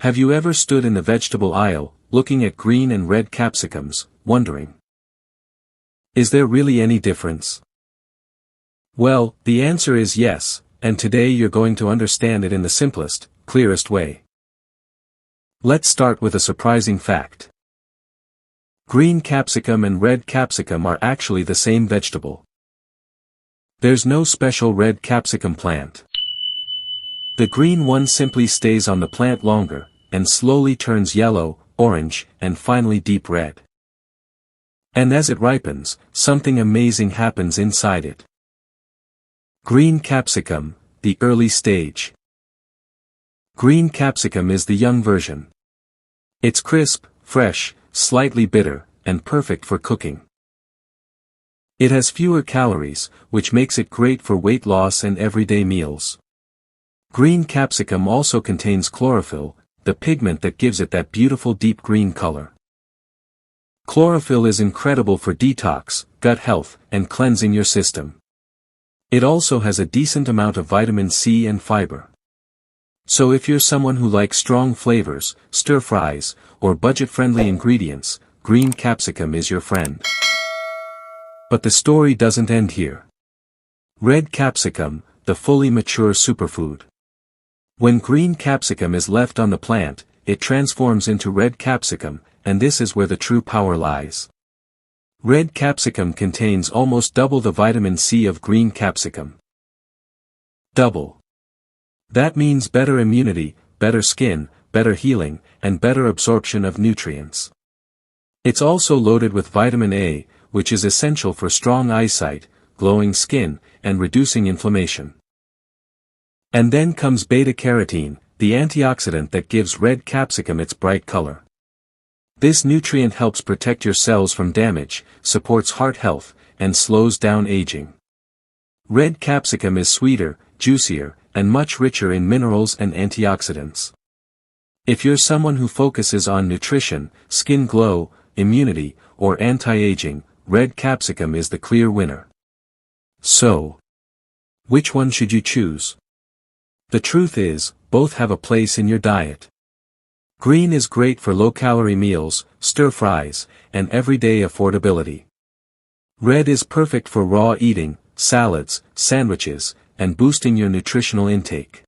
Have you ever stood in the vegetable aisle, looking at green and red capsicums, wondering, is there really any difference? Well, the answer is yes, and today you're going to understand it in the simplest, clearest way. Let's start with a surprising fact. Green capsicum and red capsicum are actually the same vegetable. There's no special red capsicum plant. The green one simply stays on the plant longer, and slowly turns yellow, orange, and finally deep red. And as it ripens, something amazing happens inside it. Green capsicum, the early stage. Green capsicum is the young version. It's crisp, fresh, slightly bitter, and perfect for cooking. It has fewer calories, which makes it great for weight loss and everyday meals. Green capsicum also contains chlorophyll, the pigment that gives it that beautiful deep green color. Chlorophyll is incredible for detox, gut health, and cleansing your system. It also has a decent amount of vitamin C and fiber. So if you're someone who likes strong flavors, stir-fries, or budget-friendly ingredients, green capsicum is your friend. But the story doesn't end here. Red capsicum, the fully mature superfood. When green capsicum is left on the plant, it transforms into red capsicum, and this is where the true power lies. Red capsicum contains almost double the vitamin C of green capsicum. Double. That means better immunity, better skin, better healing, and better absorption of nutrients. It's also loaded with vitamin A, which is essential for strong eyesight, glowing skin, and reducing inflammation. And then comes beta-carotene, the antioxidant that gives red capsicum its bright color. This nutrient helps protect your cells from damage, supports heart health, and slows down aging. Red capsicum is sweeter, juicier, and much richer in minerals and antioxidants. If you're someone who focuses on nutrition, skin glow, immunity, or anti-aging, red capsicum is the clear winner. So, which one should you choose? The truth is, both have a place in your diet. Green is great for low-calorie meals, stir-fries, and everyday affordability. Red is perfect for raw eating, salads, sandwiches, and boosting your nutritional intake.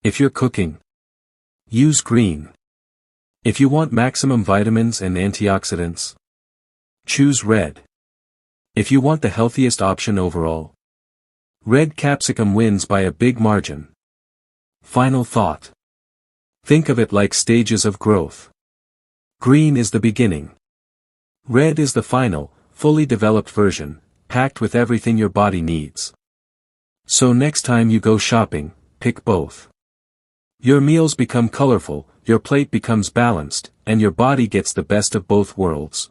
If you're cooking, use green. If you want maximum vitamins and antioxidants, choose red. If you want the healthiest option overall, red capsicum wins by a big margin. Final thought. Think of it like stages of growth. Green is the beginning. Red is the final, fully developed version, packed with everything your body needs. So next time you go shopping, pick both. Your meals become colorful, your plate becomes balanced, and your body gets the best of both worlds.